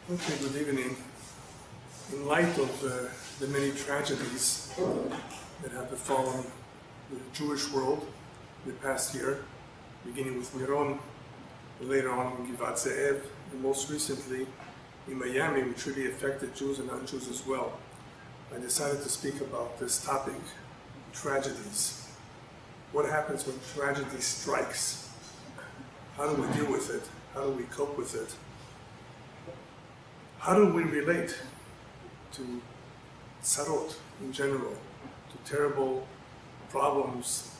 Okay, good evening. In light of the many tragedies that have befallen the Jewish world in the past year, beginning with Miron, later on in Givat Ze'ev, and most recently in Miami, which really affected Jews and non-Jews as well, I decided to speak about this topic, tragedies. What happens when tragedy strikes? How do we deal with it? How do we cope with it? How do we relate to tzarot in general, to terrible problems,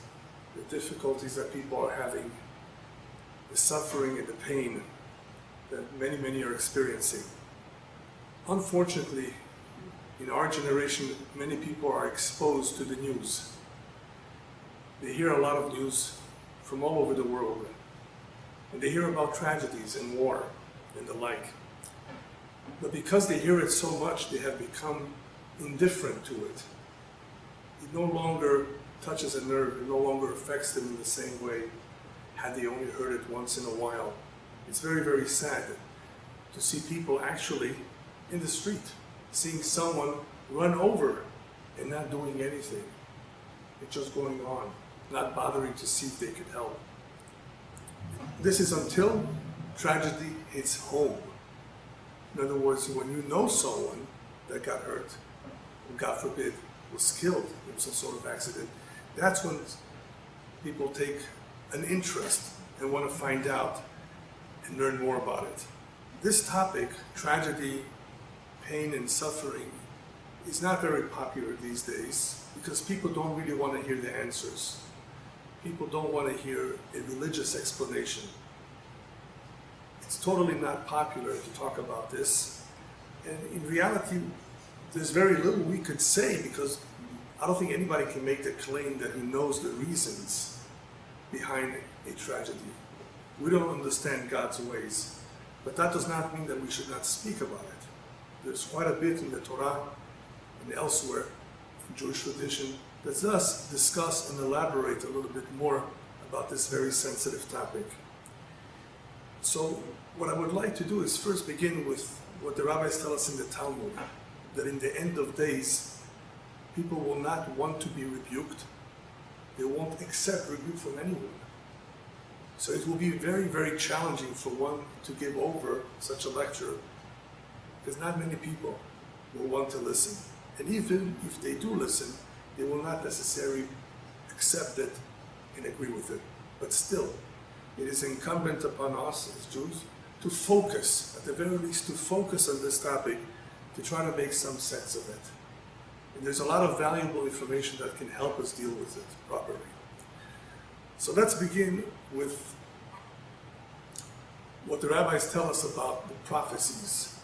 the difficulties that people are having, the suffering and the pain that many are experiencing? Unfortunately, in our generation, many people are exposed to the news. They hear a lot of news from all over the world, and they hear about tragedies and war and the like. But because they hear it so much, they have become indifferent to it. It no longer touches a nerve, it no longer affects them in the same way had they only heard it once in a while. It's very sad to see people actually in the street, seeing someone run over and not doing anything. It's just going on, not bothering to see if they could help. This is until tragedy hits home. In other words, when you know someone that got hurt, or God forbid, was killed in some sort of accident, that's when people take an interest and want to find out and learn more about it. This topic, tragedy, pain and suffering, is not very popular these days because people don't really want to hear the answers. People don't want to hear a religious explanation. It's totally not popular to talk about this. And in reality, there's very little we could say because I don't think anybody can make the claim that he knows the reasons behind a tragedy. We don't understand God's ways, but that does not mean that we should not speak about it. There's quite a bit in the Torah and elsewhere in Jewish tradition that does discuss and elaborate a little bit more about this very sensitive topic. So what I would like to do is first begin with what the rabbis tell us in the Talmud, that in the end of days, people will not want to be rebuked. They won't accept rebuke from anyone. So it will be very challenging for one to give over such a lecture because not many people will want to listen. And even if they do listen, they will not necessarily accept it and agree with it. But still, it is incumbent upon us as Jews to focus, at the very least to focus on this topic, to try to make some sense of it. And there's a lot of valuable information that can help us deal with it properly. So let's begin with what the rabbis tell us about the prophecies.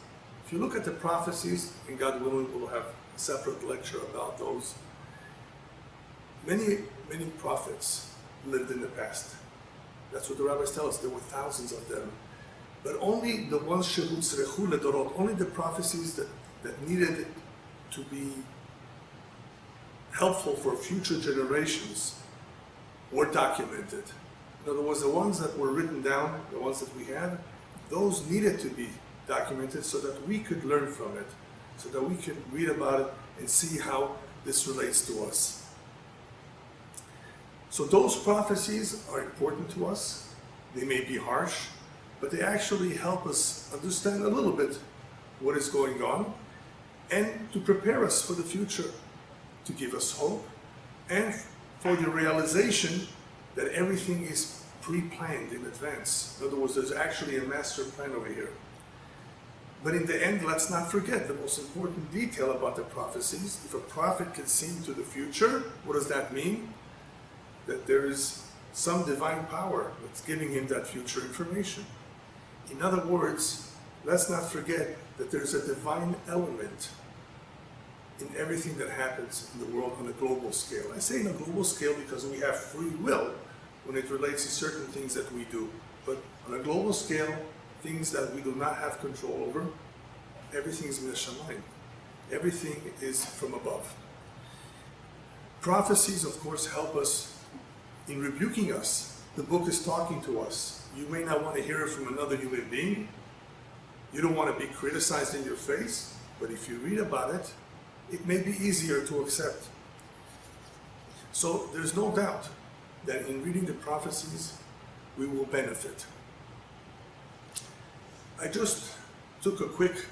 If you look at the prophecies, and God willing we'll have a separate lecture about those, many prophets lived in the past. That's what the rabbis tell us. There were thousands of them. But only the ones shehutzrechu ledorot, only the prophecies that needed to be helpful for future generations were documented. In other words, the ones that were written down, the ones that we had, those needed to be documented so that we could learn from it, so that we could read about it and see how this relates to us. So those prophecies are important to us. They may be harsh, but they actually help us understand a little bit what is going on and to prepare us for the future, to give us hope and for the realization that everything is pre-planned in advance. In other words, there's actually a master plan over here. But in the end, let's not forget the most important detail about the prophecies. If a prophet can see into the future, what does that mean? That there is some divine power that's giving him that future information. In other words, let's not forget that there's a divine element in everything that happens in the world on a global scale. I say on a global scale because we have free will when it relates to certain things that we do. But on a global scale, things that we do not have control over, everything is min hashamayim. Everything is from above. Prophecies, of course, help us in rebuking us. The book is talking to us. You may not want to hear it from another human being, You don't want to be criticized in your face, but if you read about it, it may be easier to accept. So there's no doubt that in reading the prophecies, we will benefit. I just took a quick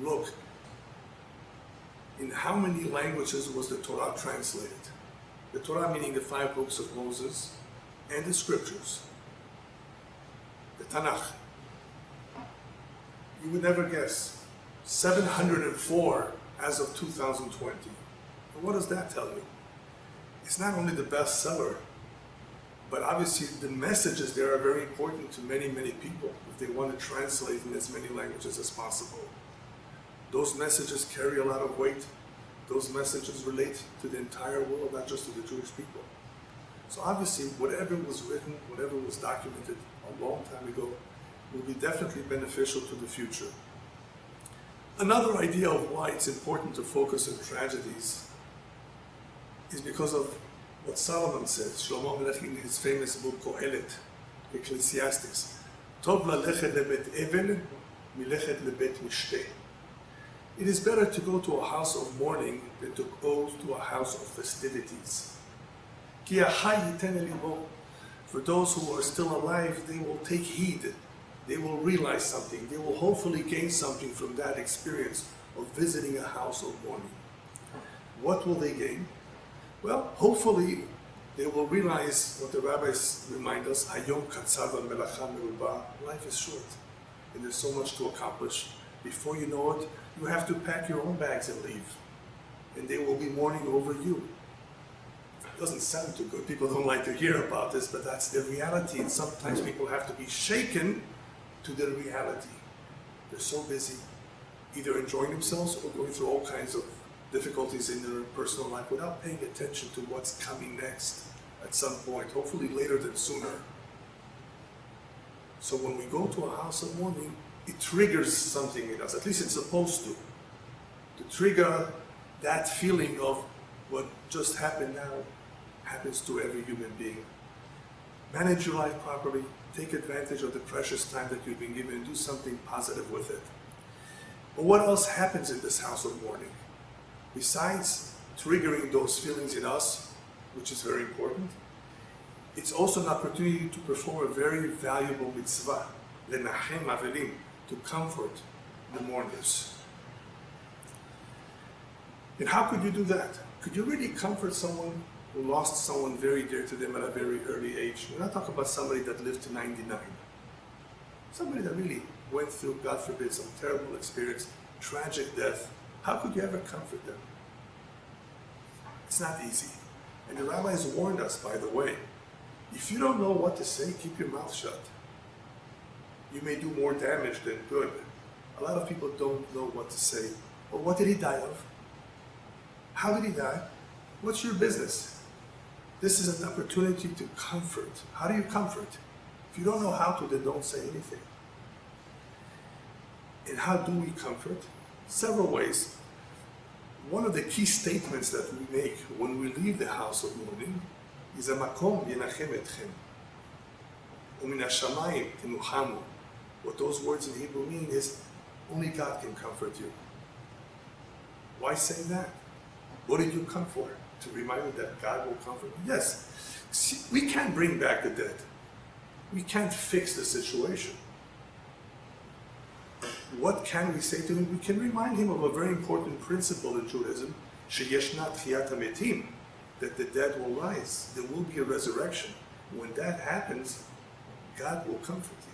look in how many languages was the Torah translated. The Torah meaning the 5 books of Moses and the scriptures, the Tanakh. You would never guess, 704 as of 2020. And what does that tell you? It's not only the bestseller, but obviously the messages there are very important to many, many people if they want to translate in as many languages as possible. Those messages carry a lot of weight. Those messages relate to the entire world, not just to the Jewish people. So obviously, whatever was written, whatever was documented a long time ago, will be definitely beneficial to the future. Another idea of why it's important to focus on tragedies is because of what Solomon says, Shlomo Melech in his famous book Kohelet, Ecclesiastes, Tov lalechet lebet evel, milechet lebet mishteh. It is better to go to a house of mourning than to go to a house of festivities. Ki achai yiten libo. For those who are still alive, they will take heed. They will realize something. They will hopefully gain something from that experience of visiting a house of mourning. What will they gain? Well, hopefully they will realize what the rabbis remind us, Hayom katzar v'melacha meruba. Life is short, and there's so much to accomplish. Before you know it, you have to pack your own bags and leave, and they will be mourning over you. It doesn't sound too good. People don't like to hear about this, but that's the reality, and sometimes people have to be shaken to the reality. They're so busy, either enjoying themselves or going through all kinds of difficulties in their personal life without paying attention to what's coming next at some point, hopefully later than sooner. So when we go to a house of mourning, it triggers something in us, at least it's supposed to trigger that feeling of what just happened now happens to every human being. Manage your life properly, take advantage of the precious time that you've been given, and do something positive with it. But what else happens in this house of mourning? Besides triggering those feelings in us, which is very important, it's also an opportunity to perform a very valuable mitzvah, lenachem avelim, to comfort the mourners. And how could you do that? Could you really comfort someone who lost someone very dear to them at a very early age? We're not talking about somebody that lived to 99. Somebody that really went through, God forbid, some terrible experience, tragic death. How could you ever comfort them? It's not easy. And the rabbis warned us, by the way, if you don't know what to say, keep your mouth shut. You may do more damage than good. A lot of people don't know what to say. Well, what did he die of? How did he die? What's your business? This is an opportunity to comfort. How do you comfort? If you don't know how to, then don't say anything. And how do we comfort? Several ways. One of the key statements that we make when we leave the house of mourning is "Hamakom yenachem etchem, umin hashamayim tenuchamu." What those words in Hebrew mean is, only God can comfort you. Why say that? What did you come for? To remind you that God will comfort you? Yes. See, we can't bring back the dead. We can't fix the situation. What can we say to him? We can remind him of a very important principle in Judaism, sheyeshna tchiyat hametim, that the dead will rise. There will be a resurrection. When that happens, God will comfort you.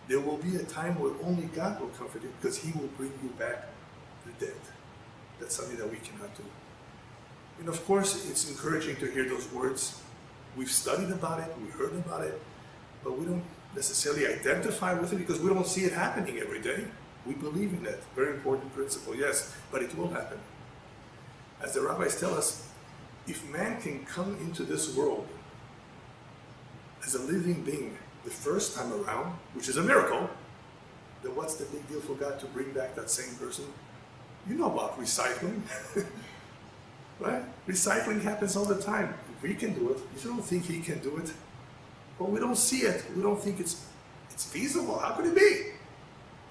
There will be a time where only God will comfort you because he will bring you back the dead. That's something that we cannot do. And of course, it's encouraging to hear those words. We've studied about it, we heard about it, but we don't necessarily identify with it because we don't see it happening every day. We believe in that. Very important principle, yes, but it will happen. As the rabbis tell us, if man can come into this world as a living being the first time around, which is a miracle, then what's the big deal for God to bring back that same person? You know about recycling, right? Recycling happens all the time. If we can do it, if you don't think he can do it, well, we don't see it. We don't think it's feasible. How could it be?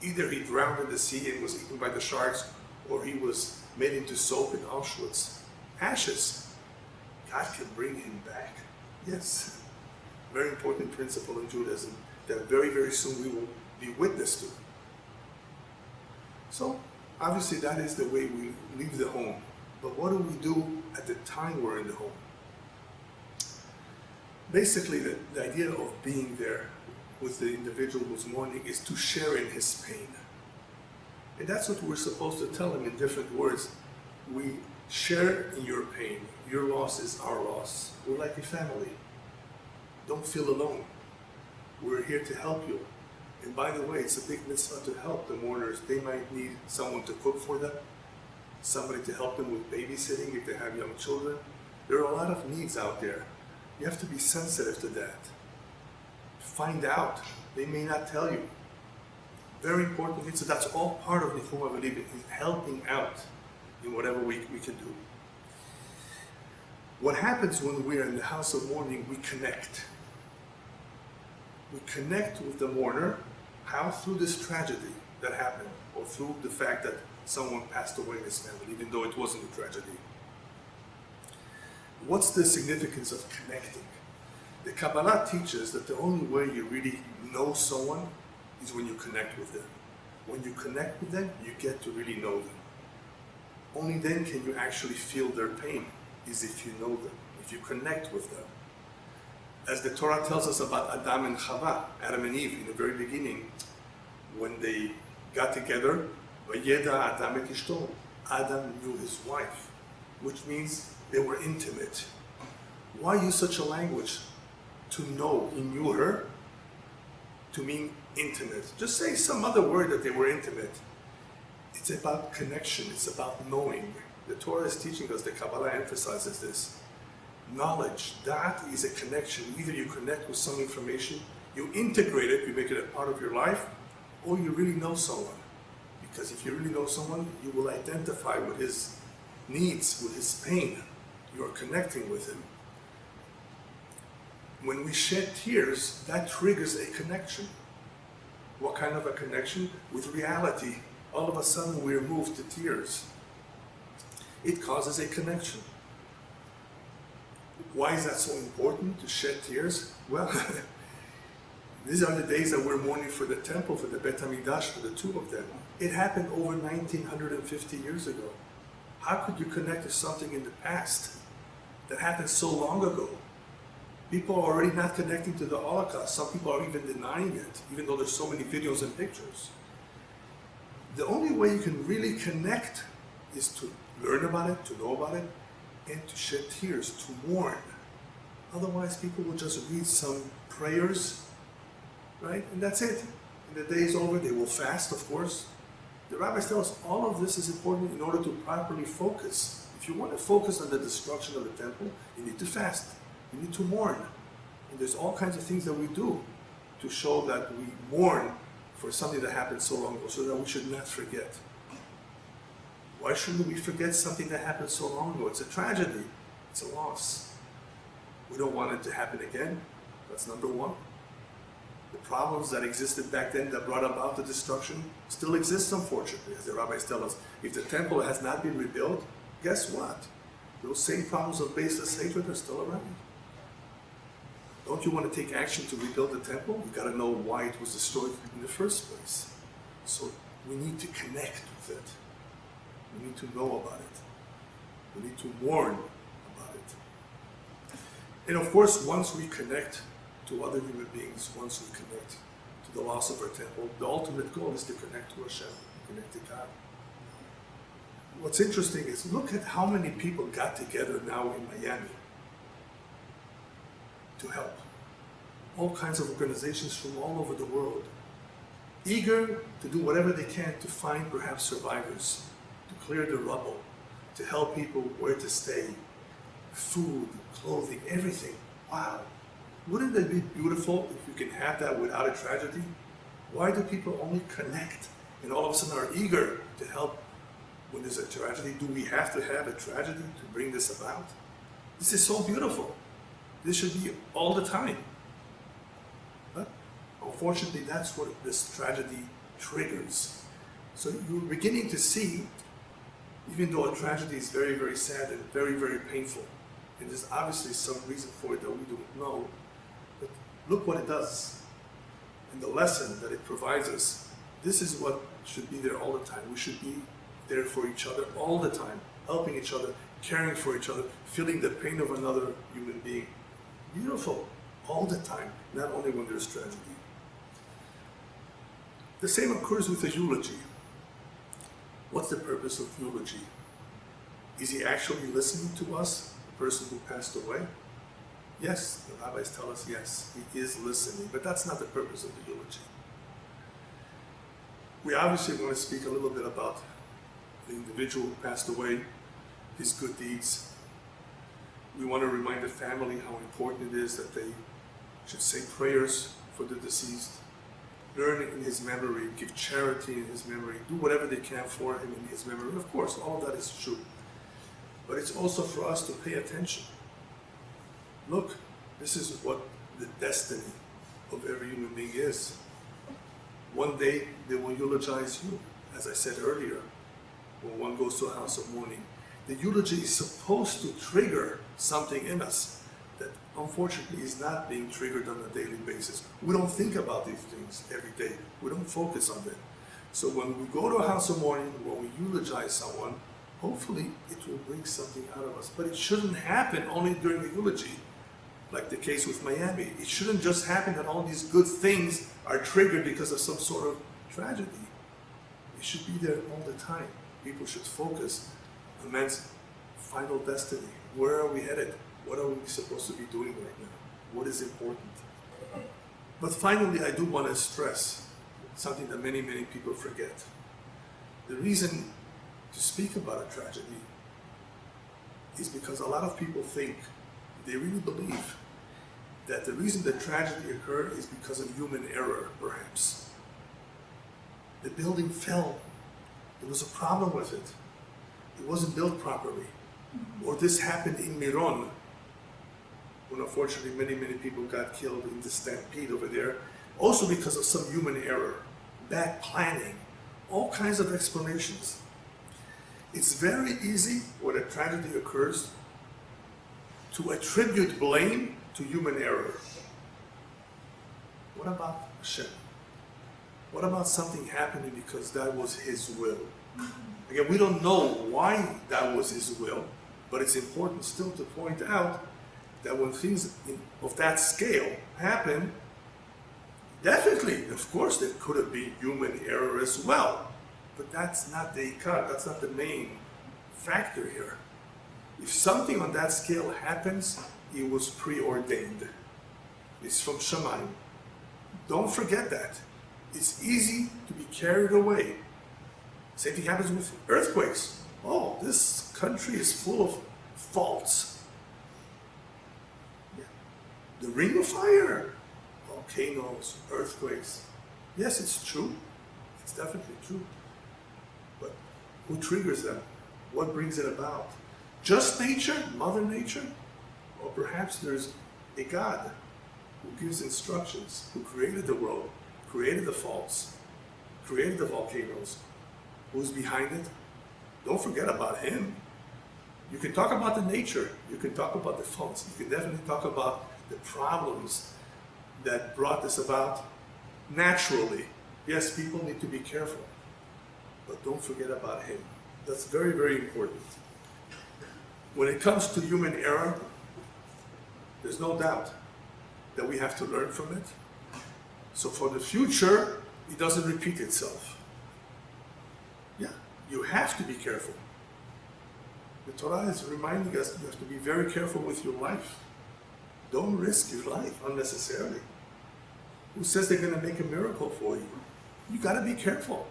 Either he drowned in the sea and was eaten by the sharks, or he was made into soap in Auschwitz. Ashes. God can bring him back. Yes. Very important principle in Judaism that very, very soon we will be witness to. So, obviously that is the way we leave the home. But what do we do at the time we're in the home? Basically, the idea of being there with the individual who's mourning is to share in his pain. And that's what we're supposed to tell him in different words. We share in your pain. Your loss is our loss. We're like a family. Don't feel alone. We're here to help you. And by the way, it's a big mitzvah to help the mourners. They might need someone to cook for them, somebody to help them with babysitting if they have young children. There are a lot of needs out there. You have to be sensitive to that. Find out. They may not tell you. Very important. So that's all part of Nichum Avelivim, is helping out in whatever we can do. What happens when we're in the house of mourning, we connect. We connect with the mourner. How? Through this tragedy that happened, or through the fact that someone passed away in his family, even though it wasn't a tragedy. What's the significance of connecting? The Kabbalah teaches that the only way you really know someone is when you connect with them. When you connect with them, you get to really know them. Only then can you actually feel their pain, is if you know them, if you connect with them. As the Torah tells us about Adam and Chava, Adam and Eve, in the very beginning, when they got together, Vayeda Adam et Ishto, Adam knew his wife, which means they were intimate. Why use such a language? To know, he knew her, to mean intimate. Just say some other word that they were intimate. It's about connection, it's about knowing. The Torah is teaching us, the Kabbalah emphasizes this. Knowledge, that is a connection. Either you connect with some information, you integrate it, you make it a part of your life, or you really know someone. Because if you really know someone, you will identify with his needs, with his pain. You are connecting with him. When we shed tears, that triggers a connection. What kind of a connection? With reality. All of a sudden we are moved to tears. It causes a connection. Why is that so important, to shed tears? Well, these are the days that we're mourning for the temple, for the Bet HaMikdash, for the two of them. It happened over 1950 years ago. How could you connect to something in the past that happened so long ago? People are already not connecting to the Holocaust. Some people are even denying it, even though there's so many videos and pictures. The only way you can really connect is to learn about it, to know about it, and to shed tears, to mourn. Otherwise, people will just read some prayers, right? And that's it. And the day is over, they will fast, of course. The rabbis tell us all of this is important in order to properly focus. If you want to focus on the destruction of the temple, you need to fast. You need to mourn. And there's all kinds of things that we do to show that we mourn for something that happened so long ago, so that we should not forget. Why shouldn't we forget something that happened so long ago? It's a tragedy. It's a loss. We don't want it to happen again. That's number one. The problems that existed back then that brought about the destruction still exist, unfortunately, as the rabbis tell us. If the temple has not been rebuilt, guess what? Those same problems of baseless hatred are still around. Don't you want to take action to rebuild the temple? You got to know why it was destroyed in the first place. So we need to connect with it. We need to know about it. We need to mourn about it. And of course, once we connect to other human beings, once we connect to the loss of our temple, the ultimate goal is to connect to Hashem, connect to God. What's interesting is, look at how many people got together now in Miami to help. All kinds of organizations from all over the world, eager to do whatever they can to find perhaps survivors, to clear the rubble, to help people where to stay, food, clothing, everything. Wow. Wouldn't that be beautiful if we can have that without a tragedy? Why do people only connect and all of a sudden are eager to help when there's a tragedy? Do we have to have a tragedy to bring this about? This is so beautiful. This should be all the time. But unfortunately, that's what this tragedy triggers. So you're beginning to see, even though a tragedy is very, very sad and very, very painful, and there's obviously some reason for it that we don't know, but look what it does. And the lesson that it provides us, this is what should be there all the time. We should be there for each other all the time, helping each other, caring for each other, feeling the pain of another human being. Beautiful, all the time, not only when there's tragedy. The same occurs with a eulogy. What's the purpose of eulogy? Is he actually listening to us, the person who passed away? Yes, the rabbis tell us yes, he is listening, but that's not the purpose of the eulogy. We obviously want to speak a little bit about the individual who passed away, his good deeds. We want to remind the family how important it is that they should say prayers for the deceased, learn in his memory, give charity in his memory, do whatever they can for him in his memory. Of course, all of that is true. But it's also for us to pay attention. Look, this is what the destiny of every human being is. One day they will eulogize you, as I said earlier, when one goes to a house of mourning. The eulogy is supposed to trigger something in us that unfortunately is not being triggered on a daily basis. We don't think about these things every day. We don't focus on them. So when we go to a house of mourning, when we eulogize someone, hopefully it will bring something out of us. But it shouldn't happen only during the eulogy, like the case with Miami. It shouldn't just happen that all these good things are triggered because of some sort of tragedy. It should be there all the time. People should focus on man's final destiny. Where are we headed? What are we supposed to be doing right now? What is important? But finally, I do want to stress something that many, many people forget. The reason to speak about a tragedy is because a lot of people think, they really believe that the reason that tragedy occurred is because of human error, perhaps. The building fell. There was a problem with it. It wasn't built properly. Or this happened in Miron, when unfortunately many, many people got killed in the stampede over there, also because of some human error, bad planning, all kinds of explanations. It's very easy when a tragedy occurs to attribute blame to human error. What about Hashem? What about something happening because that was his will? Again, we don't know why that was his will, but it's important still to point out that when things of that scale happen, definitely, of course, there could have been human error as well. But that's not the ikar, that's not the main factor here. If something on that scale happens, it was preordained. It's from Shamayim. Don't forget that. It's easy to be carried away. Same thing happens with earthquakes. Oh, this country is full of faults. Yeah. The ring of fire, volcanoes, earthquakes. Yes, it's true. It's definitely true. But who triggers them? What brings it about? Just nature, Mother Nature? Or perhaps there's a God who gives instructions, who created the world, created the faults, created the volcanoes. Who's behind it? Don't forget about him. You can talk about the nature, you can talk about the faults, you can definitely talk about the problems that brought this about naturally. Yes, people need to be careful, but don't forget about him. That's very, very important. When it comes to human error, there's no doubt that we have to learn from it. So for the future, it doesn't repeat itself. Yeah, you have to be careful. The Torah is reminding us you have to be very careful with your life. Don't risk your life unnecessarily. Who says they're going to make a miracle for you? You got to be careful.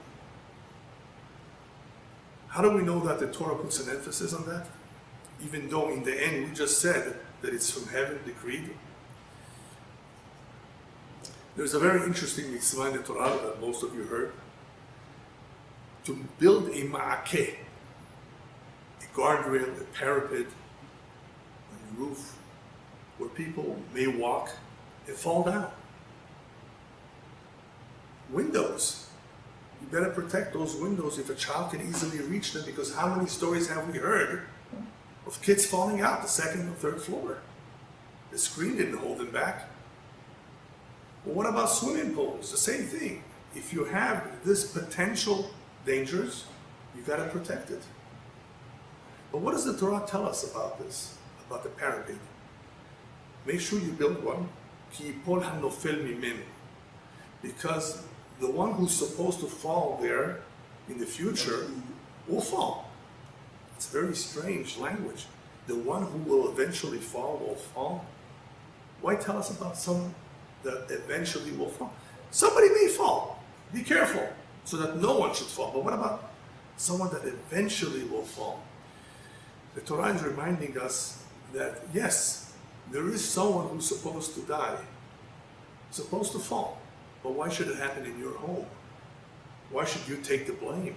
How do we know that the Torah puts an emphasis on that? Even though in the end we just said that it's from heaven decreed. There's a very interesting mitzvah in the Torah that most of you heard. To build a ma'akeh, a guardrail, a parapet, a roof, where people may walk and fall down. Windows. You better protect those windows if a child can easily reach them, because how many stories have we heard of kids falling out the second or third floor? The screen didn't hold them back. Well, what about swimming pools? The same thing. If you have this potential dangers, you got to protect it. But what does the Torah tell us about this, about the parapet? Make sure you build one, ki yipol hanofel mimenu, because the one who's supposed to fall there in the future will fall. It's very strange language. The one who will eventually fall will fall. Why tell us about someone that eventually will fall? Somebody may fall. Be careful so that no one should fall. But what about someone that eventually will fall? The Torah is reminding us that yes, there is someone who's supposed to die, supposed to fall. But why should it happen in your home? Why should you take the blame?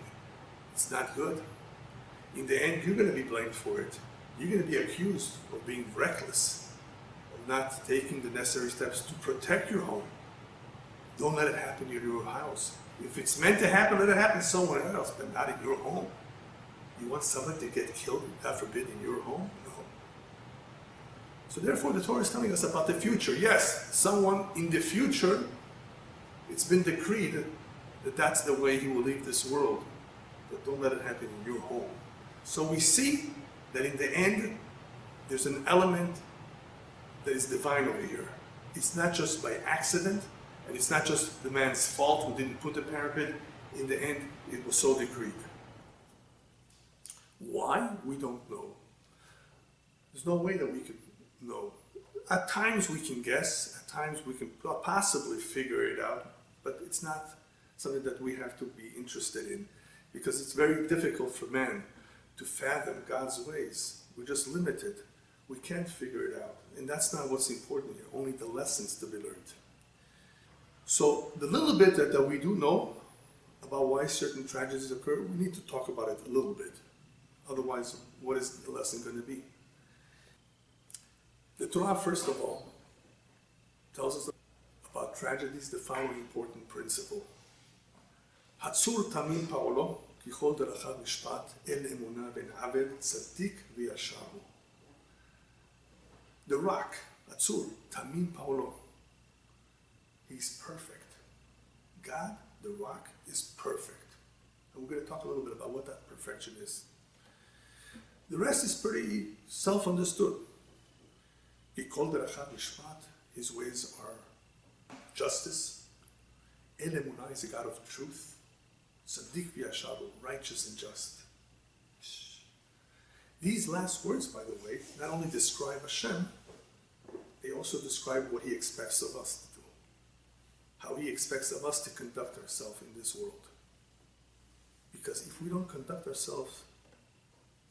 It's not good. In the end, you're going to be blamed for it. You're going to be accused of being reckless, of not taking the necessary steps to protect your home. Don't let it happen in your house. If it's meant to happen, let it happen somewhere else, but not in your home. You want someone to get killed, God forbid, in your home? No. So therefore, the Torah is telling us about the future. Yes, someone in the future, it's been decreed that that's the way he will leave this world. But don't let it happen in your home. So we see that in the end, there's an element that is divine over here. It's not just by accident, and it's not just the man's fault who didn't put the parapet. In the end, it was so decreed. Why? We don't know. There's no way that we could know. At times we can guess, at times we can possibly figure it out, but it's not something that we have to be interested in, because it's very difficult for man to fathom God's ways. We're just limited. We can't figure it out. And that's not what's important here, only the lessons to be learned. So the little bit that we do know about why certain tragedies occur, we need to talk about it a little bit. Otherwise, what is the lesson going to be? The Torah, first of all, tells us about tragedies the following important principle. Hatzur tamim pa'olo, kichol derachav mishpat, el emunah ben aved, tzadik v'yasharu. The rock, Hatzur, tamim pa'olo, he's perfect. God, the rock, is perfect. And we're going to talk a little bit about what that perfection is. The rest is pretty self-understood. Kol derachad mishpat, his ways are justice. El emunah is a God of truth. Tzadik v'yasharu, righteous and just. These last words, by the way, not only describe Hashem, they also describe what he expects of us to do. How he expects of us to conduct ourselves in this world. Because if we don't conduct ourselves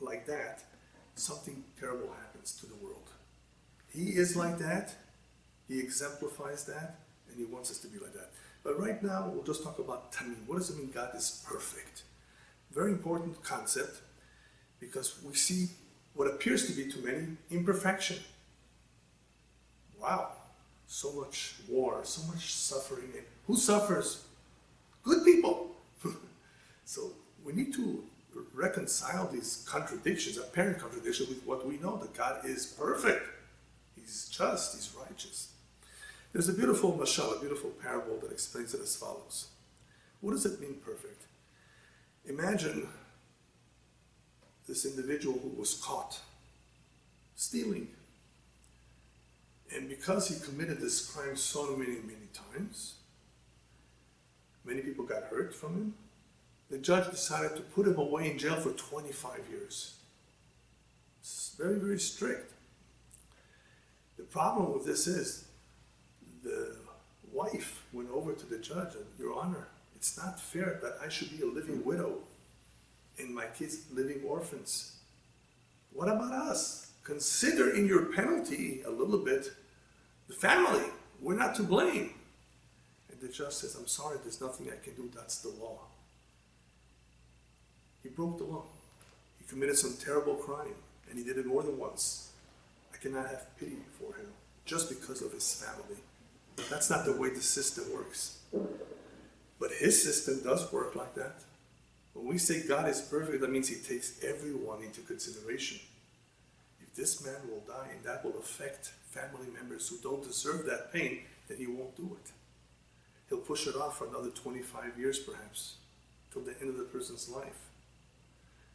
like that, something terrible happens to the world. He is like that, he exemplifies that, and he wants us to be like that. But right now, we'll just talk about tamim. What does it mean God is perfect? Very important concept, because we see what appears to be to many imperfection. Wow, so much war, so much suffering. And who suffers? Good people. So we need to reconcile these contradictions, apparent contradictions, with what we know, that God is perfect. He's just, he's righteous. There's a beautiful mashal, a beautiful parable that explains it as follows. What does it mean, perfect? Imagine this individual who was caught stealing. And because he committed this crime so many times, many people got hurt from him, the judge decided to put him away in jail for 25 years. It's very, very strict. The problem with this is, the wife went over to the judge and, Your Honor, it's not fair that I should be a living widow and my kids living orphans. What about us? Consider in your penalty a little bit the family. We're not to blame. And the judge says, I'm sorry, there's nothing I can do. That's the law. He broke the law. He committed some terrible crime, and he did it more than once. I cannot have pity for him just because of his family. That's not the way the system works. But his system does work like that. When we say God is perfect, that means he takes everyone into consideration. If this man will die and that will affect family members who don't deserve that pain, then he won't do it. He'll push it off for another 25 years perhaps, till the end of the person's life.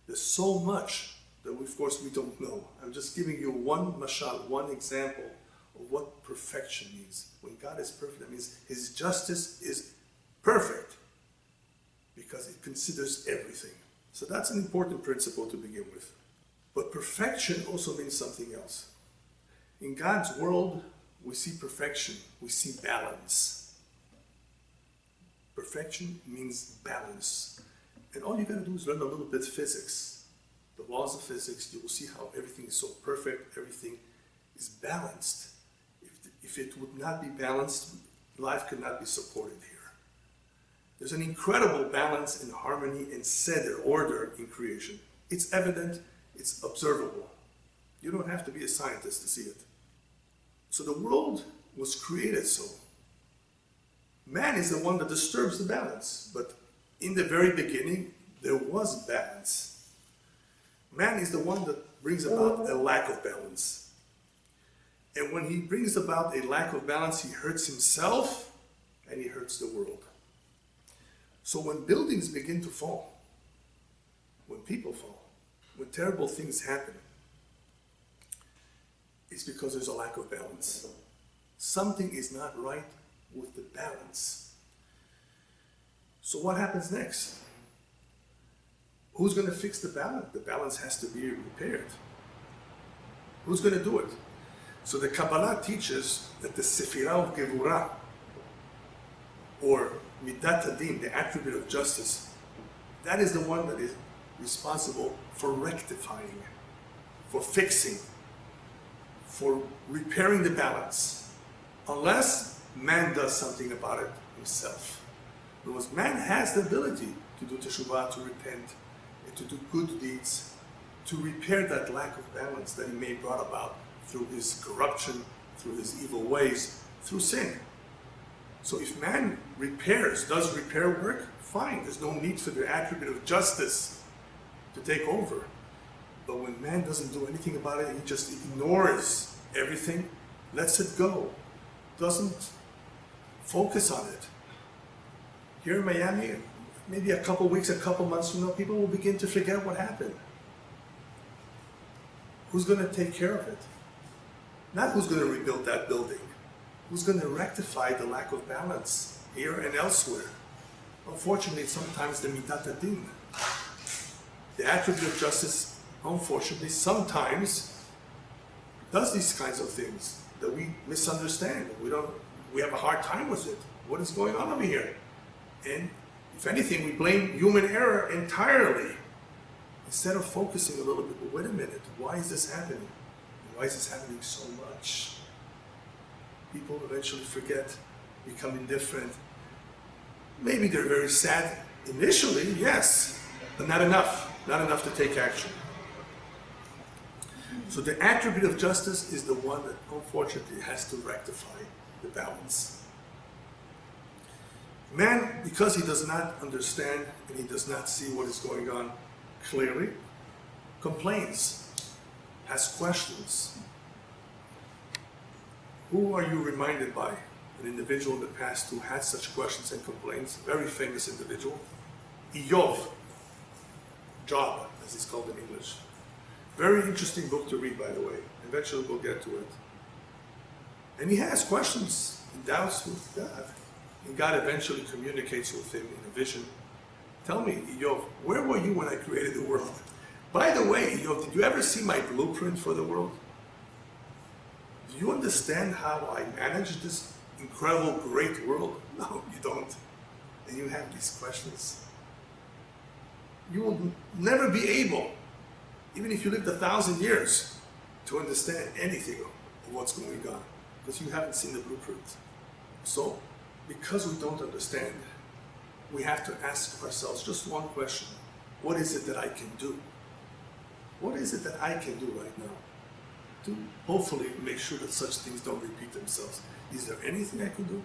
There's so much that of course we don't know. I'm just giving you one mashal, one example of what perfection means. When God is perfect, that means his justice is perfect because it considers everything. So that's an important principle to begin with. But perfection also means something else. In God's world, we see perfection, we see balance. Perfection means balance. And all you gotta do is learn a little bit of physics. The laws of physics, you will see how everything is so perfect, everything is balanced. If it would not be balanced, life could not be supported here. There's an incredible balance and harmony and seder, order in creation. It's evident, it's observable. You don't have to be a scientist to see it. So the world was created so. Man is the one that disturbs the balance, but in the very beginning, there was balance. Man is the one that brings about a lack of balance. And when he brings about a lack of balance, he hurts himself and he hurts the world. So when buildings begin to fall, when people fall, when terrible things happen, it's because there's a lack of balance. Something is not right with the balance. So what happens next? Who's going to fix the balance? The balance has to be repaired. Who's going to do it? So the Kabbalah teaches that the Sefirah of Gevurah, or Midat Adin, the attribute of justice, that is the one that is responsible for rectifying, for fixing, for repairing the balance, unless man does something about it himself. Because man has the ability to do teshuvah, to repent, and to do good deeds, to repair that lack of balance that he may have brought about through his corruption, through his evil ways, through sin. So if man repairs, does repair work, fine. There's no need for the attribute of justice to take over. But when man doesn't do anything about it, he just ignores everything, lets it go, doesn't focus on it. Here in Miami, maybe a couple weeks, a couple months from now, people will begin to forget what happened. Who's going to take care of it? Not who's going to rebuild that building. Who's going to rectify the lack of balance here and elsewhere? Unfortunately, sometimes the Midat Adin, the attribute of justice, unfortunately, sometimes does these kinds of things that we misunderstand. We have a hard time with it. What is going on over here? And if anything, we blame human error entirely, instead of focusing a little bit. But wait a minute, why is this happening? Why is this happening so much? People eventually forget, become indifferent. Maybe they're very sad initially, yes, but not enough to take action. So the attribute of justice is the one that unfortunately has to rectify the balance. Man, because he does not understand and he does not see what is going on clearly, complains, has questions. Who are you reminded by? An individual in the past who had such questions and complaints, a very famous individual, Iyov, Job, as he's called in English. Very interesting book to read, by the way. Eventually we'll get to it. And he has questions and doubts with God. And God eventually communicates with him in a vision. Tell me, Iyov, where were you when I created the world? By the way, Iyov, did you ever see my blueprint for the world? Do you understand how I managed this incredible, great world? No, you don't. And you have these questions. You will never be able, even if you lived 1,000 years, to understand anything of what's going on, because you haven't seen the blueprint. So, because we don't understand, we have to ask ourselves just one question. What is it that I can do? What is it that I can do right now to hopefully make sure that such things don't repeat themselves? Is there anything I can do?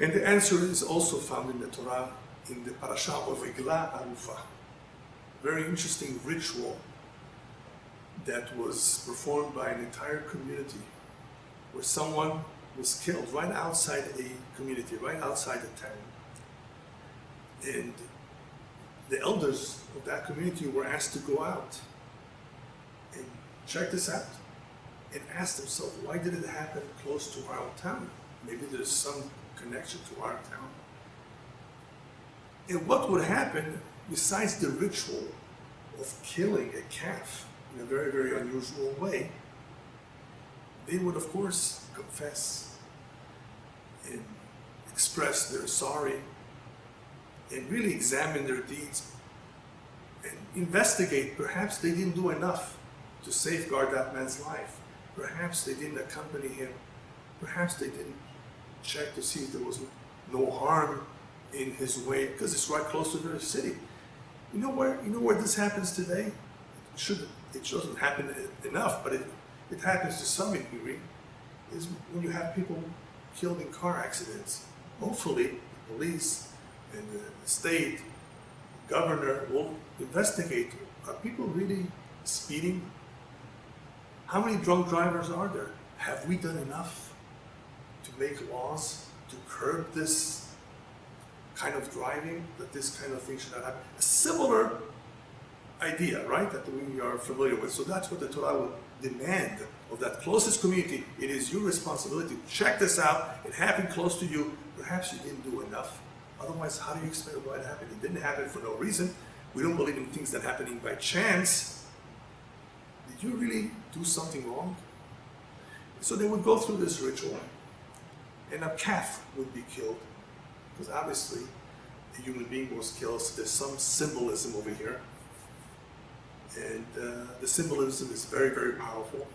And the answer is also found in the Torah, in the parasha of Igla Arufa. Very interesting ritual that was performed by an entire community, where someone was killed right outside a community, right outside the town. And the elders of that community were asked to go out and check this out and ask themselves, why did it happen close to our town? Maybe there's some connection to our town. And what would happen, besides the ritual of killing a calf in a very, very unusual way, they would, of course, confess and express their sorry and really examine their deeds and investigate. Perhaps they didn't do enough to safeguard that man's life. Perhaps they didn't accompany him. Perhaps they didn't check to see if there was no harm in his way, because it's right close to their city. You know where this happens today? It doesn't happen enough, but it happens to some degree, is when you have people killed in car accidents. Hopefully, the police and the state, the governor will investigate. Are people really speeding? How many drunk drivers are there? Have we done enough to make laws to curb this kind of driving, that this kind of thing should not happen? A similar idea, right, that we are familiar with. So that's what the Torah will demand of that closest community. It is your responsibility to check this out. It happened close to you. Perhaps you didn't do enough. Otherwise, how do you explain why it happened? It didn't happen for no reason. We don't believe in things that are happening by chance. Did you really do something wrong? So they would go through this ritual, and a calf would be killed, because obviously a human being was killed, so there's some symbolism over here. And the symbolism is very, very powerful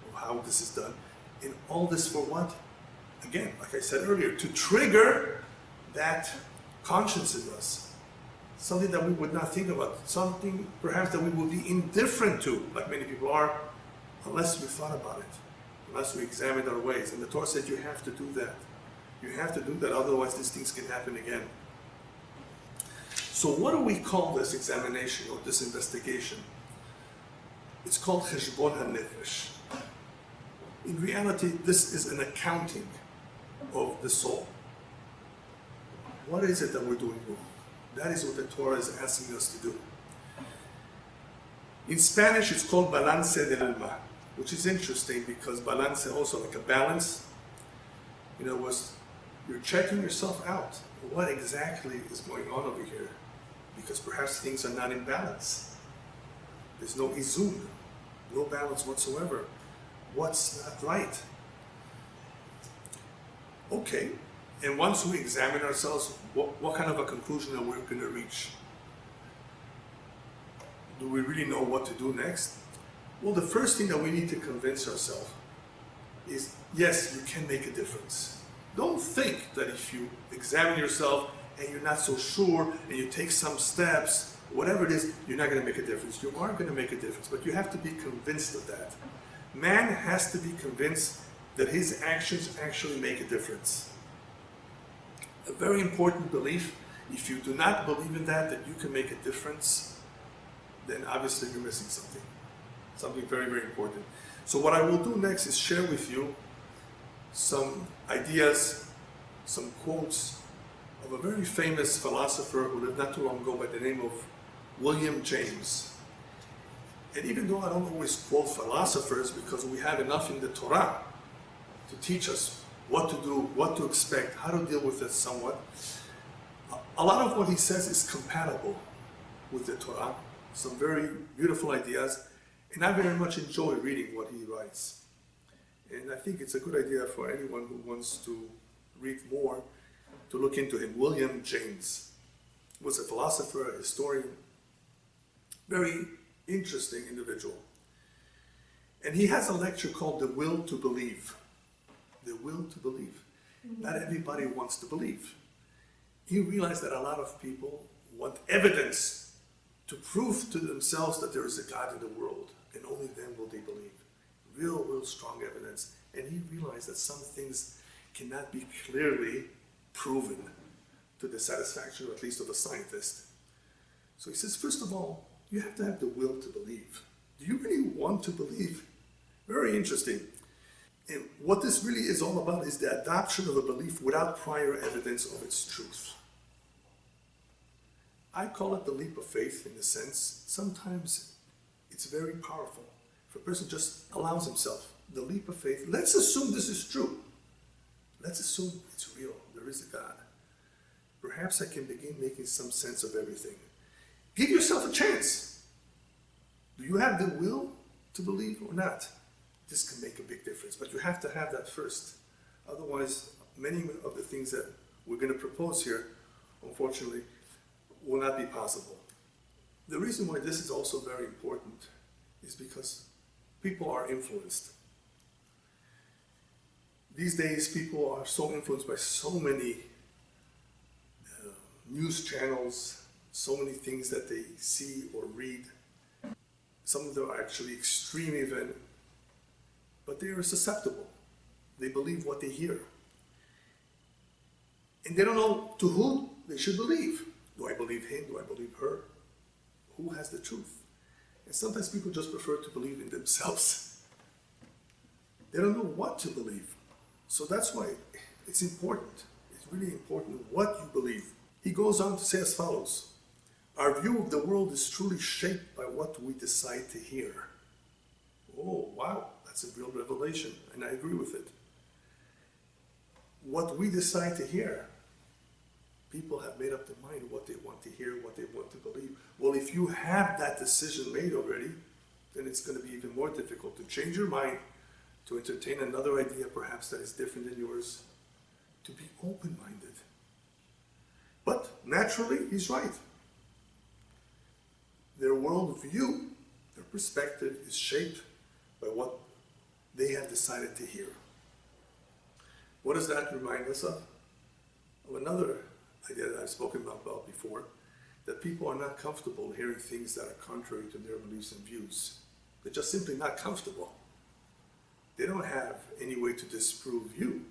of how this is done. And all this for what? Again, like I said earlier, to trigger that conscience in us. Something that we would not think about. Something perhaps that we would be indifferent to, like many people are, unless we thought about it, unless we examined our ways. And the Torah said you have to do that. You have to do that, otherwise these things can happen again. So what do we call this examination or this investigation? It's called Cheshbon HaNefesh. In reality, this is an accounting of the soul. What is it that we're doing wrong? That is what the Torah is asking us to do. In Spanish, it's called balance del alma, which is interesting because balance also like a balance. In other words, you're checking yourself out. What exactly is going on over here? Because perhaps things are not in balance. There's no izun, no balance whatsoever. What's not right? Okay, and once we examine ourselves, what kind of a conclusion are we going to reach? Do we really know what to do next? Well, the first thing that we need to convince ourselves is, yes, you can make a difference. Don't think that if you examine yourself and you're not so sure and you take some steps, whatever it is, you're not going to make a difference. You are going to make a difference, but you have to be convinced of that. Man has to be convinced that his actions actually make a difference. A very important belief. If you do not believe in that you can make a difference, then obviously you're missing something. Something very, very important. So what I will do next is share with you some ideas, some quotes of a very famous philosopher who lived not too long ago by the name of William James. And even though I don't always quote philosophers, because we have enough in the Torah to teach us what to do, what to expect, how to deal with it somewhat, a lot of what he says is compatible with the Torah. Some very beautiful ideas, and I very much enjoy reading what he writes. And I think it's a good idea for anyone who wants to read more to look into him. William James was a philosopher, a historian, very interesting individual. And he has a lecture called The Will to Believe. The will to believe. Not everybody wants to believe. He realized that a lot of people want evidence to prove to themselves that there is a God in the world, and only then will they believe. Real strong evidence. And he realized that some things cannot be clearly proven to the satisfaction, or at least of a scientist. So he says, first of all, you have to have the will to believe. Do you really want to believe? Very interesting. And what this really is all about is the adoption of a belief without prior evidence of its truth. I call it the leap of faith in the sense, sometimes it's very powerful. If a person just allows himself the leap of faith, let's assume this is true. Let's assume it's real, there is a God. Perhaps I can begin making some sense of everything. Give yourself a chance. Do you have the will to believe or not? This can make a big difference, but you have to have that first. Otherwise, many of the things that we're going to propose here, unfortunately, will not be possible. The reason why this is also very important is because people are influenced. These days, people are so influenced by so many news channels, so many things that they see or read. Some of them are actually extreme even, but they are susceptible. They believe what they hear. And they don't know to whom they should believe. Do I believe him? Do I believe her? Who has the truth? And sometimes people just prefer to believe in themselves. They don't know what to believe. So that's why it's important. It's really important what you believe. He goes on to say as follows: our view of the world is truly shaped by what we decide to hear. Oh, wow, that's a real revelation, and I agree with it. What we decide to hear, people have made up their mind what they want to hear, what they want to believe. Well, if you have that decision made already, then it's going to be even more difficult to change your mind, to entertain another idea perhaps that is different than yours, to be open-minded. But naturally, he's right. Their worldview, their perspective is shaped by what they have decided to hear. What does that remind us of? Of another idea that I've spoken about before, that people are not comfortable hearing things that are contrary to their beliefs and views. They're just simply not comfortable. They don't have any way to disprove you,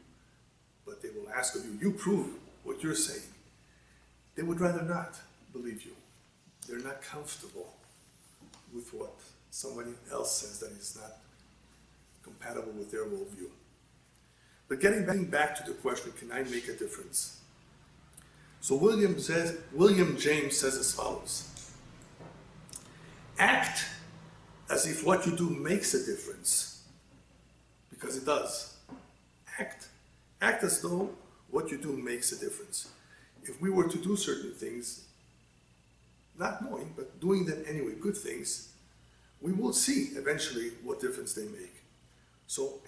but they will ask of you, you prove what you're saying. They would rather not believe you. They're not comfortable with what somebody else says that is not compatible with their worldview. But getting back to the question, can I make a difference? So William James says as follows: act as if what you do makes a difference, because it does. Act as though what you do makes a difference. If we were to do certain things, not knowing, but doing them anyway, good things, we will see eventually what difference they make. So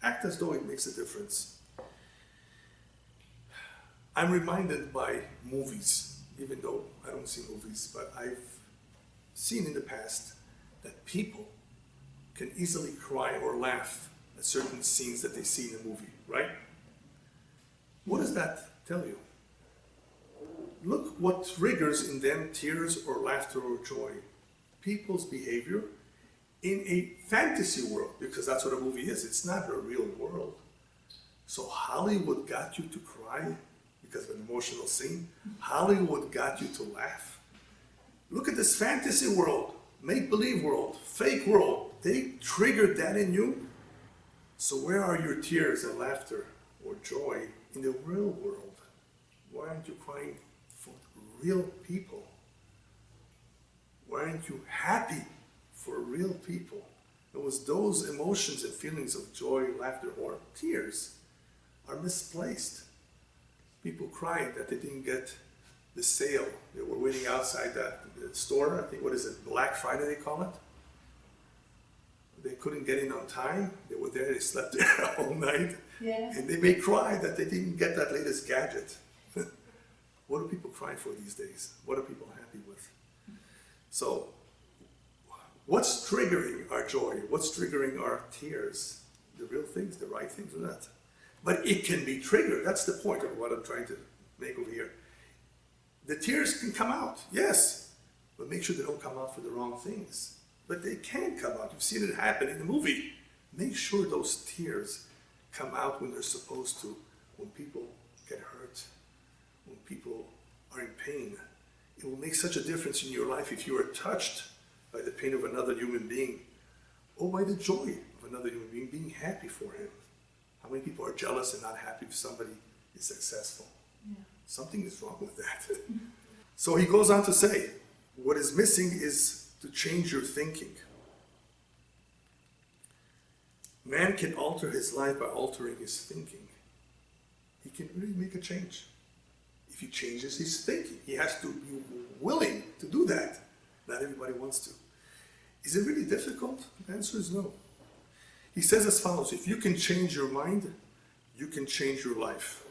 act as though it makes a difference. I'm reminded by movies, even though I don't see movies, but I've seen in the past that people can easily cry or laugh at certain scenes that they see in a movie, right? What does that tell you? Look what triggers in them tears or laughter or joy. People's behavior in a fantasy world, because that's what a movie is. It's not a real world. So Hollywood got you to cry because of an emotional scene. Hollywood got you to laugh. Look at this fantasy world, make-believe world, fake world. They triggered that in you. So where are your tears and laughter or joy in the real world? Why aren't you crying for real people? Why aren't you happy for real people? It was those emotions and feelings of joy, laughter, or tears are misplaced. People cried that they didn't get the sale. They were waiting outside that store, I think, what is it, Black Friday they call it? They couldn't get in on time. They were there, they slept there all night. Yeah. And they may cry that they didn't get that latest gadget. What are people crying for these days? What are people happy with? So, what's triggering our joy? What's triggering our tears? The real things, the right things, or not? But it can be triggered. That's the point of what I'm trying to make over here. The tears can come out, yes, but make sure they don't come out for the wrong things. But they can come out. You've seen it happen in the movie. Make sure those tears come out when they're supposed to, when people get hurt, when people are in pain, it will make such a difference in your life if you are touched by the pain of another human being or by the joy of another human being, being happy for him. How many people are jealous and not happy if somebody is successful? Yeah. Something is wrong with that. So he goes on to say, what is missing is to change your thinking. Man can alter his life by altering his thinking. He can really make a change. If he changes his thinking, he has to be willing to do that. Not everybody wants to. Is it really difficult? The answer is no. He says as follows, if you can change your mind, you can change your life.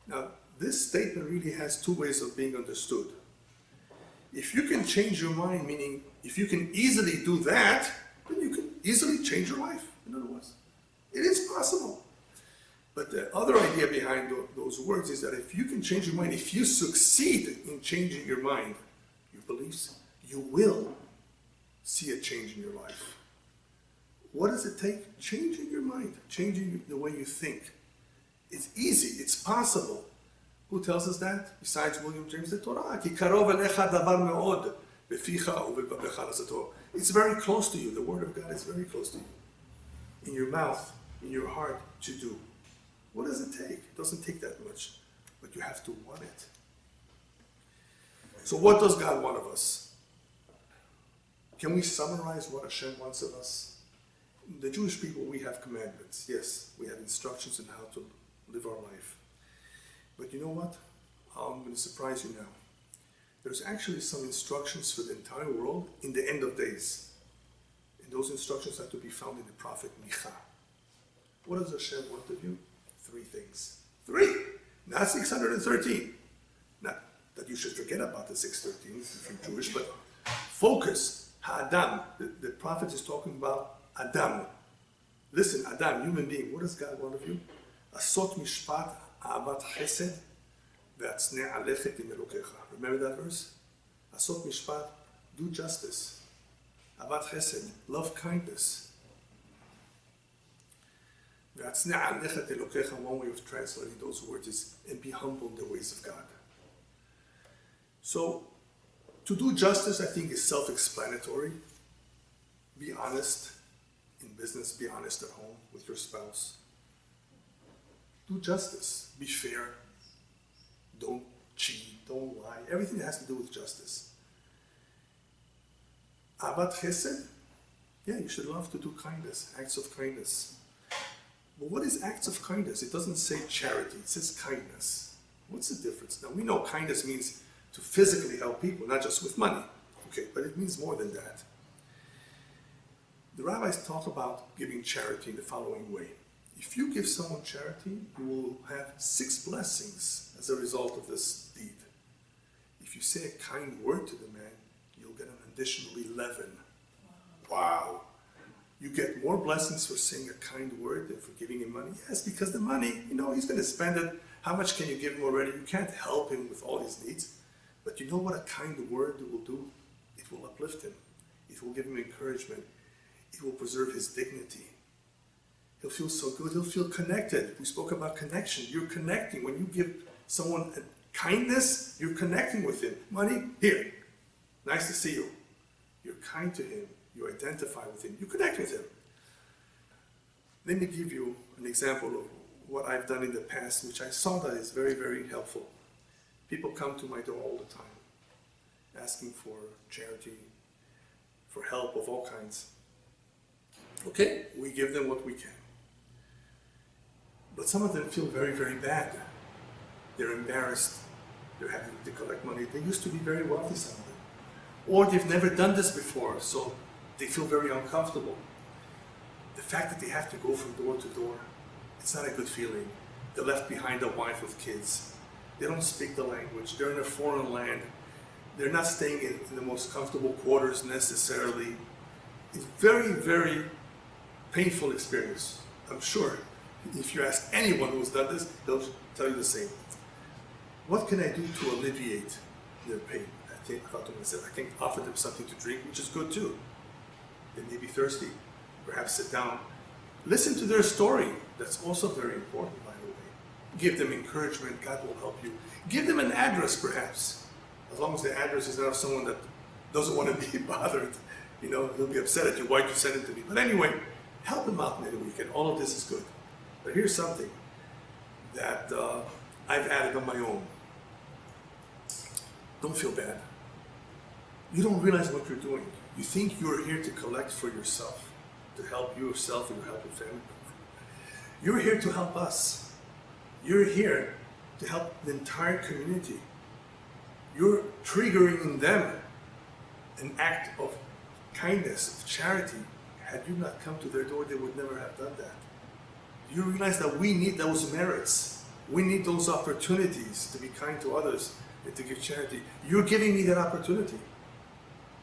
Now, this statement really has two ways of being understood. If you can change your mind, meaning if you can easily do that, then you can easily change your life, in other words. It is possible. But the other idea behind those words is that if you can change your mind, if you succeed in changing your mind, your beliefs, you will see a change in your life. What does it take? Changing your mind, changing the way you think. It's easy, it's possible. Who tells us that? Besides William James, the Torah. It's very close to you. The Word of God is very close to you. In your mouth, in your heart, to do. What does it take? It doesn't take that much, but you have to want it. So what does God want of us? Can we summarize what Hashem wants of us? The Jewish people, we have commandments. Yes, we have instructions on how to live our life. But you know what? I'm going to surprise you now. There's actually some instructions for the entire world in the end of days. And those instructions have to be found in the prophet Micha. What does Hashem want of you? 3 things. 3! Not 613. Not that you should forget about the 613 if you're Jewish, but focus. Ha'adam. The prophet is talking about Adam. Listen, Adam, human being, what does God want of you? Asot mishpat, ahavat chesed, ve'atznei alechet im Elokecha. Remember that verse? Asot mishpat, do justice. Ahavat chesed, love kindness. Ve'atznei alechet Elokecha, one way of translating those words is, and be humble in the ways of God. So, to do justice, I think, is self-explanatory. Be honest. In business, be honest at home with your spouse. Do justice. Be fair. Don't cheat. Don't lie. Everything has to do with justice. Ahavat chesed? Yeah, you should love to do kindness, acts of kindness. But what is acts of kindness? It doesn't say charity. It says kindness. What's the difference? Now, we know kindness means to physically help people, not just with money. Okay, but it means more than that. The rabbis talk about giving charity in the following way. If you give someone charity, you will have 6 blessings as a result of this deed. If you say a kind word to the man, you'll get an additional 11. Wow. You get more blessings for saying a kind word than for giving him money? Yes, because the money, he's going to spend it. How much can you give him already? You can't help him with all his needs. But you know what a kind word will do? It will uplift him. It will give him encouragement. It will preserve his dignity. He'll feel so good. He'll feel connected. We spoke about connection. You're connecting. When you give someone a kindness, you're connecting with him. Money, here. Nice to see you. You're kind to him. You identify with him. You connect with him. Let me give you an example of what I've done in the past, which I saw that is very, very helpful. People come to my door all the time, asking for charity, for help of all kinds. Okay, we give them what we can. But some of them feel very, very bad. They're embarrassed. They're having to collect money. They used to be very wealthy, some of them. Or they've never done this before, so they feel very uncomfortable. The fact that they have to go from door to door, it's not a good feeling. They're left behind a wife with kids. They don't speak the language. They're in a foreign land. They're not staying in the most comfortable quarters necessarily. It's very, very painful experience. I'm sure if you ask anyone who's done this, they'll tell you the same. What can I do to alleviate their pain? I thought to myself, I can offer them something to drink, which is good too. They may be thirsty. Perhaps sit down. Listen to their story. That's also very important, by the way. Give them encouragement. God will help you. Give them an address, perhaps. As long as the address is not of someone that doesn't want to be bothered. You know, he'll be upset at you. Why'd you send it to me? But anyway, help them out midweek, and all of this is good. But here's something that I've added on my own. Don't feel bad. You don't realize what you're doing. You think you're here to collect for yourself, to help yourself and help your family. You're here to help us. You're here to help the entire community. You're triggering in them an act of kindness, of charity. Had you not come to their door, they would never have done that. You realize that we need those merits. We need those opportunities to be kind to others and to give charity. You're giving me that opportunity.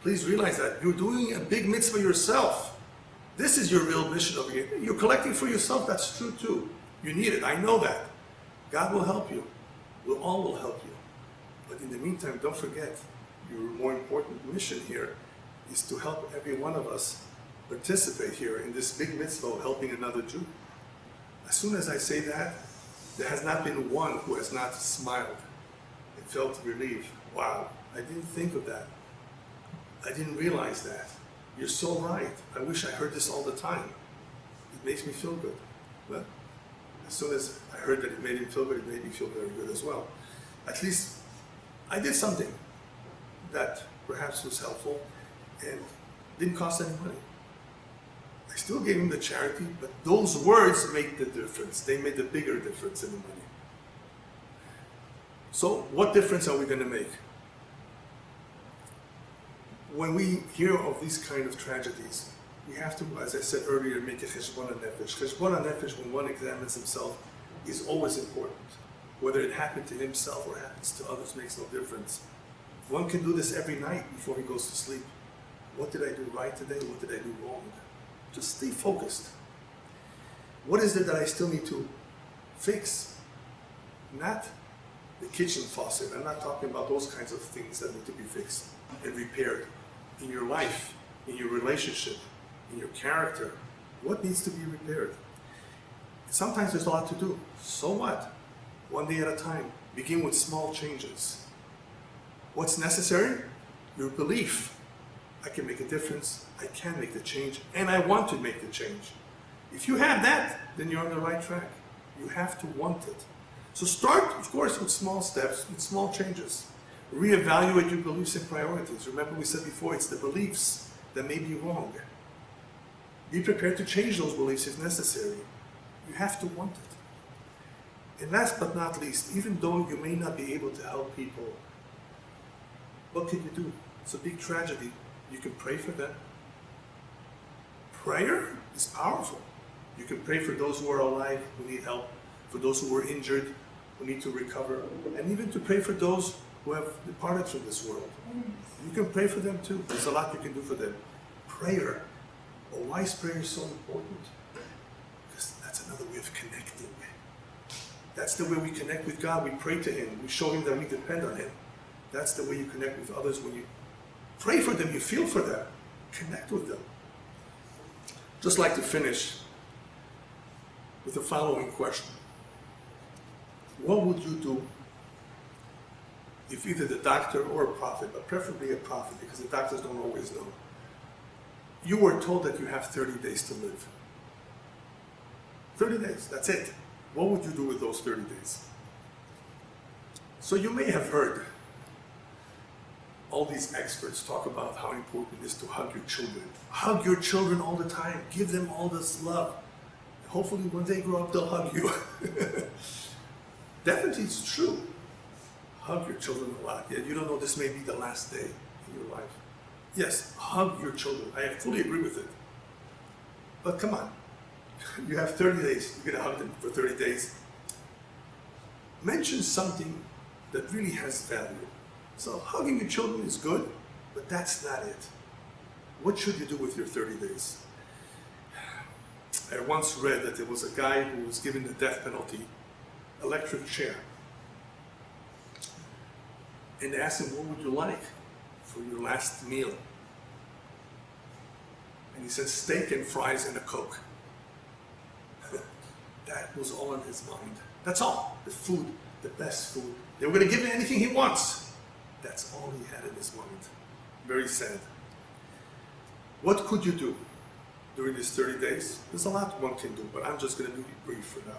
Please realize that. You're doing a big mitzvah yourself. This is your real mission over here. You're collecting for yourself. That's true too. You need it. I know that. God will help you. We all will help you. But in the meantime, don't forget, your more important mission here is to help every one of us participate here in this big mitzvah of helping another Jew. As soon as I say that, there has not been one who has not smiled and felt relief. Wow, I didn't think of that. I didn't realize that. You're so right. I wish I heard this all the time. It makes me feel good. But as soon as I heard that it made him feel good, it made me feel very good as well. At least I did something that perhaps was helpful and didn't cost any money. I still gave him the charity, but those words made the difference. They made the bigger difference in the money. So what difference are we going to make? When we hear of these kind of tragedies, we have to, as I said earlier, make a cheshbon nefesh. Cheshbon nefesh, when one examines himself, is always important. Whether it happened to himself or happens to others makes no difference. One can do this every night before he goes to sleep. What did I do right today? What did I do wrong? Just stay focused. What is it that I still need to fix? Not the kitchen faucet. I'm not talking about those kinds of things that need to be fixed and repaired. In your life, in your relationship, in your character, what needs to be repaired? Sometimes there's a lot to do. So what? One day at a time. Begin with small changes. What's necessary? Your belief. I can make a difference, I can make the change, and I want to make the change. If you have that, then you're on the right track. You have to want it. So start, of course, with small steps, with small changes. Reevaluate your beliefs and priorities. Remember we said before, it's the beliefs that may be wrong. Be prepared to change those beliefs if necessary. You have to want it. And last but not least, even though you may not be able to help people, what can you do? It's a big tragedy. You can pray for them. Prayer is powerful. You can pray for those who are alive, who need help, for those who were injured, who need to recover, and even to pray for those who have departed from this world. You can pray for them too. There's a lot you can do for them. Prayer. Well, why is prayer so important? Because that's another way of connecting. That's the way we connect with God. We pray to Him. We show Him that we depend on Him. That's the way you connect with others. When you pray for them, you feel for them. Connect with them. Just like to finish with the following question. What would you do if either the doctor or a prophet, but preferably a prophet, because the doctors don't always know, you were told that you have 30 days to live? 30 days, that's it. What would you do with those 30 days? So you may have heard all these experts talk about how important it is to hug your children. Hug your children all the time. Give them all this love. Hopefully when they grow up, they'll hug you. Definitely it's true. Hug your children a lot. Yeah, you don't know this may be the last day in your life. Yes, hug your children. I fully agree with it. But come on. You have 30 days. You're going to hug them for 30 days. Mention something that really has value. So hugging your children is good, but that's not it. What should you do with your 30 days? I once read that there was a guy who was given the death penalty, electric chair. And they asked him, what would you like for your last meal? And he said, steak and fries and a Coke. That was all in his mind. That's all. The food, the best food. They were going to give him anything he wants. That's all he had in this moment. Very sad. What could you do during these 30 days? There's a lot one can do, but I'm just going to be brief for now.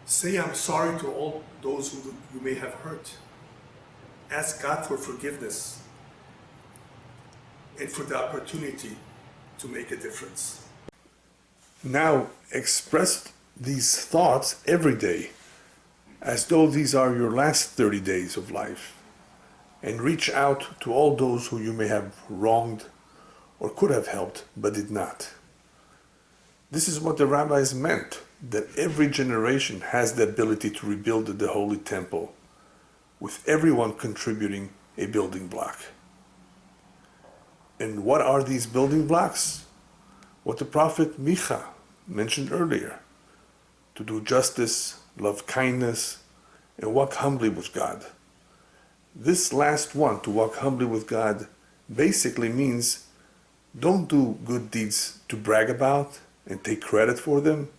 Say I'm sorry to all those who you may have hurt. Ask God for forgiveness and for the opportunity to make a difference. Now express these thoughts every day as though these are your last 30 days of life, and reach out to all those who you may have wronged or could have helped but did not. This is what the rabbis meant, that every generation has the ability to rebuild the Holy Temple, with everyone contributing a building block. And what are these building blocks? What the prophet Micha mentioned earlier: to do justice, love kindness, and walk humbly with God. This last one, to walk humbly with God, basically means don't do good deeds to brag about and take credit for them.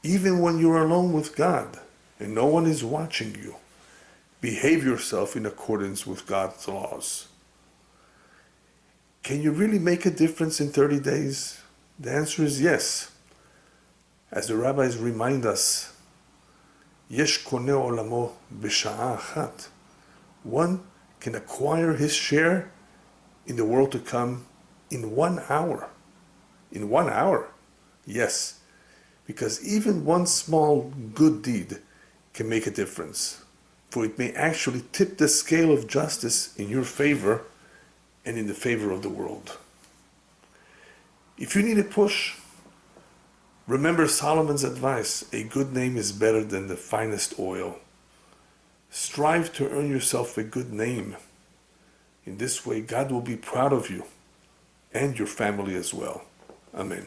Even when you're alone with God and no one is watching you, behave yourself in accordance with God's laws. Can you really make a difference in 30 days? The answer is yes. As the rabbis remind us, Yesh koneh olamo b'sha'a achat. One can acquire his share in the world to come in 1 hour. In 1 hour? Yes, because even one small good deed can make a difference, for it may actually tip the scale of justice in your favor and in the favor of the world. If you need a push, remember Solomon's advice: a good name is better than the finest oil. Strive to earn yourself a good name. In this way, God will be proud of you and your family as well. Amen.